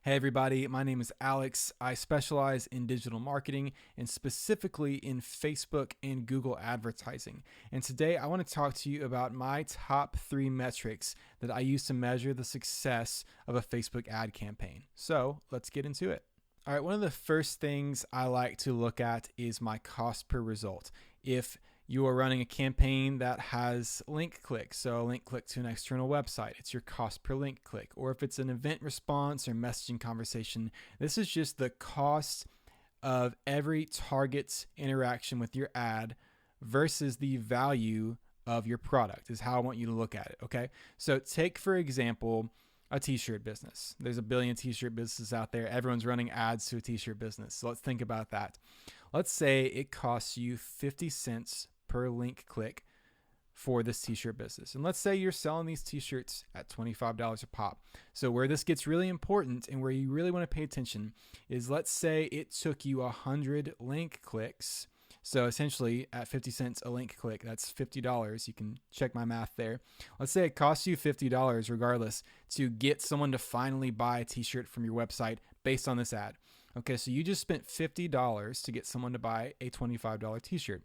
Hey everybody, my name is Alex. I specialize in digital marketing and specifically in Facebook and Google advertising. And today I want to talk to you about my top 3 metrics that I use to measure the success of a Facebook ad campaign. So let's get into it. All right, one of the first things I like to look at is my cost per result. If you are running a campaign that has link clicks, so a link click to an external website, it's your cost per link click. Or if it's an event response or messaging conversation, this is just the cost of every target's interaction with your ad versus the value of your product is how I want you to look at it, okay? So take, for example, a t-shirt business. There's a billion t-shirt businesses out there. Everyone's running ads to a t-shirt business. So let's think about that. Let's say it costs you 50 cents per link click for this t-shirt business. And let's say you're selling these t-shirts at $25 a pop. So where this gets really important and where you really want to pay attention is, let's say it took you 100 link clicks. So essentially at 50 cents a link click, that's $50. You can check my math there. Let's say it costs you $50 regardless to get someone to finally buy a t-shirt from your website based on this ad. Okay, so you just spent $50 to get someone to buy a $25 t-shirt.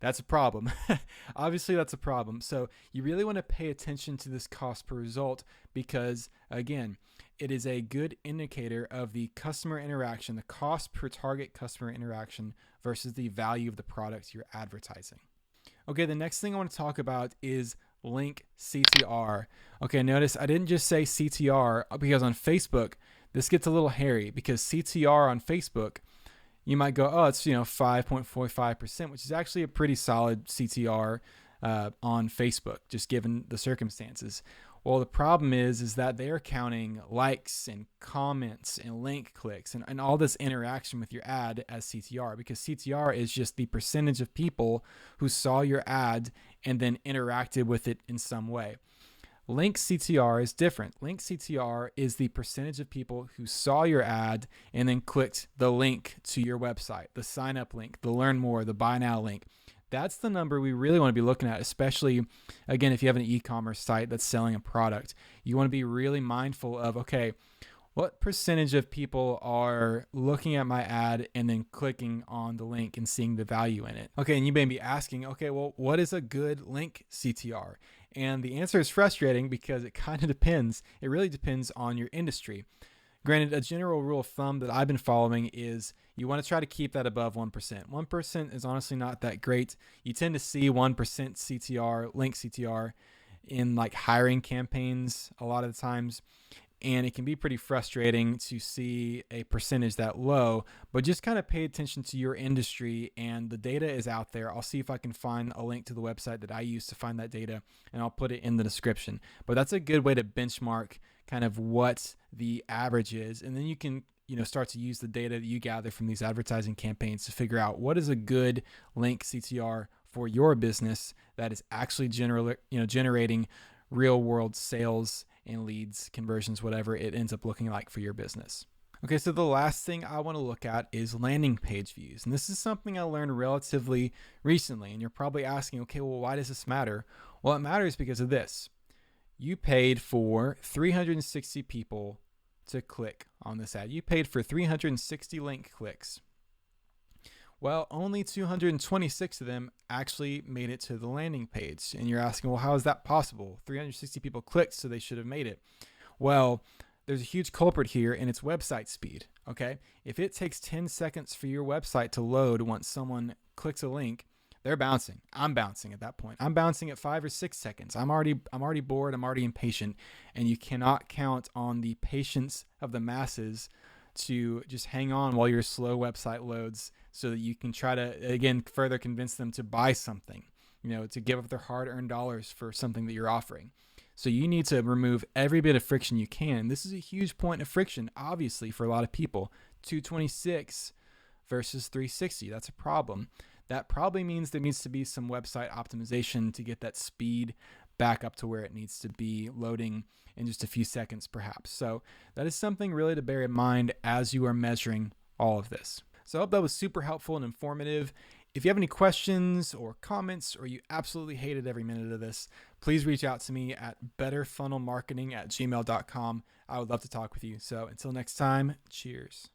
That's a problem. Obviously, that's a problem. So you really want to pay attention to this cost per result because, again, it is a good indicator of the customer interaction, the cost per target customer interaction versus the value of the product you're advertising. Okay, the next thing I want to talk about is link CTR. Okay, notice I didn't just say CTR because on Facebook, this gets a little hairy because CTR on Facebook, you might go, oh, it's 5.45%, which is actually a pretty solid CTR on Facebook, just given the circumstances. Well, the problem is that they're counting likes and comments and link clicks and all this interaction with your ad as CTR, because CTR is just the percentage of people who saw your ad and then interacted with it in some way. Link CTR is different. Link CTR is the percentage of people who saw your ad and then clicked the link to your website, the sign up link, the learn more, the buy now link. That's the number we really want to be looking at, especially, again, if you have an e-commerce site that's selling a product. You want to be really mindful of, okay, what percentage of people are looking at my ad and then clicking on the link and seeing the value in it? Okay, and you may be asking, okay, well, what is a good link CTR? And the answer is frustrating because it kind of depends. It really depends on your industry. Granted, a general rule of thumb that I've been following is you want to try to keep that above 1%. 1% is honestly not that great. You tend to see 1% CTR, link CTR, in like hiring campaigns a lot of the times. And it can be pretty frustrating to see a percentage that low, but just kind of pay attention to your industry, and the data is out there. I'll see if I can find a link to the website that I use to find that data, and I'll put it in the description. But that's a good way to benchmark kind of what the average is, and then you can start to use the data that you gather from these advertising campaigns to figure out what is a good link CTR for your business that is actually generating real world sales and leads, conversions, whatever it ends up looking like for your business. Okay, so the last thing I want to look at is landing page views. And this is something I learned relatively recently. And you're probably asking, okay, well, why does this matter? Well, it matters because of this. You paid for 360 people to click on this ad. You paid for 360 link clicks. Well, only 226 of them actually made it to the landing page. And you're asking, well, how is that possible? 360 people clicked, so they should have made it. Well, there's a huge culprit here, and it's website speed, okay? If it takes 10 seconds for your website to load once someone clicks a link, they're bouncing. I'm bouncing at that point. I'm bouncing at 5 or 6 seconds. I'm already bored. I'm already impatient. And you cannot count on the patience of the masses to just hang on while your slow website loads so that you can try to, again, further convince them to buy something, to give up their hard-earned dollars for something that you're offering. So you need to remove every bit of friction you can. This is a huge point of friction, obviously, for a lot of people. 226 versus 360, that's a problem. That probably means there needs to be some website optimization to get that speed back up to where it needs to be, loading in just a few seconds perhaps. So that is something really to bear in mind as you are measuring all of this. So I hope that was super helpful and informative. If you have any questions or comments, or you absolutely hated every minute of this, please reach out to me at betterfunnelmarketing@gmail.com. I would love to talk with you. So until next time, cheers.